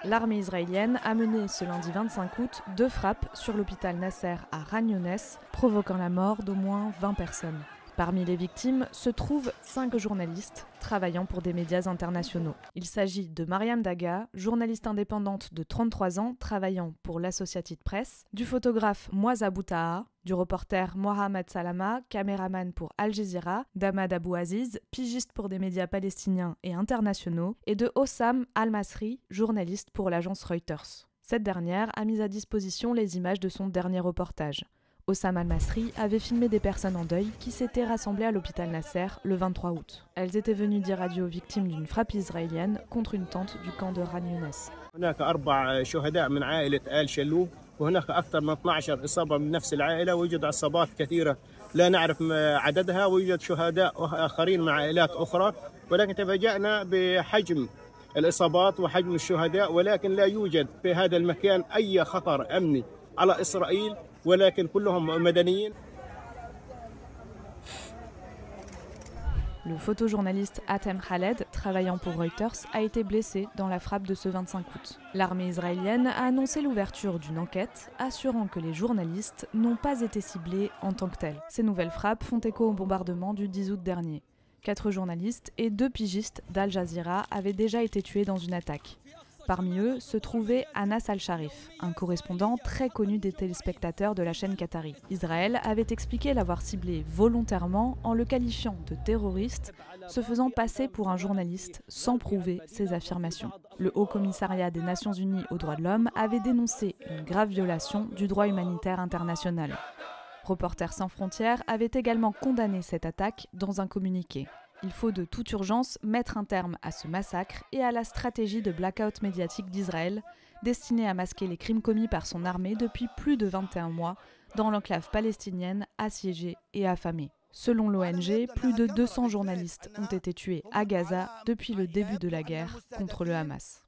L'armée israélienne a mené ce lundi 25 août 2 frappes sur l'hôpital Nasser à Khan Younes, provoquant la mort d'au moins 20 personnes. Parmi les victimes se trouvent 5 journalistes travaillant pour des médias internationaux. Il s'agit de Mariam Daga, journaliste indépendante de 33 ans travaillant pour l'Associated Press, du photographe Moaz Abou-Taha, du reporter Mohamed Salama, caméraman pour Al Jazeera, d'Ahmad Abou Aziz, pigiste pour des médias palestiniens et internationaux, et de Hossam Al-Masri, journaliste pour l'agence Reuters. Cette dernière a mis à disposition les images de son dernier reportage. Hossam Al-Masri avait filmé des personnes en deuil qui s'étaient rassemblées à l'hôpital Nasser le 23 août. Elles étaient venues dire adieu aux victimes d'une frappe israélienne contre une tente du camp de Khan Younes. وهناك أكثر من 12 إصابة من نفس العائلة ويوجد إصابات كثيرة لا نعرف عددها ويوجد شهداء آخرين مع عائلات أخرى ولكن تفاجأنا بحجم الإصابات وحجم الشهداء ولكن لا يوجد في هذا المكان أي خطر أمني على إسرائيل ولكن كلهم مدنيين. Le photojournaliste Atem Khaled, travaillant pour Reuters, a été blessé dans la frappe de ce 25 août. L'armée israélienne a annoncé l'ouverture d'une enquête, assurant que les journalistes n'ont pas été ciblés en tant que tels. Ces nouvelles frappes font écho au bombardement du 10 août dernier. 4 journalistes et 2 pigistes d'Al Jazeera avaient déjà été tués dans une attaque. Parmi eux se trouvait Anas Al-Sharif, un correspondant très connu des téléspectateurs de la chaîne qatari. Israël avait expliqué l'avoir ciblé volontairement en le qualifiant de terroriste, se faisant passer pour un journaliste sans prouver ses affirmations. Le Haut Commissariat des Nations Unies aux droits de l'homme avait dénoncé une grave violation du droit humanitaire international. Reporters sans frontières avait également condamné cette attaque dans un communiqué. Il faut de toute urgence mettre un terme à ce massacre et à la stratégie de blackout médiatique d'Israël, destinée à masquer les crimes commis par son armée depuis plus de 21 mois dans l'enclave palestinienne assiégée et affamée. Selon l'ONG, plus de 200 journalistes ont été tués à Gaza depuis le début de la guerre contre le Hamas.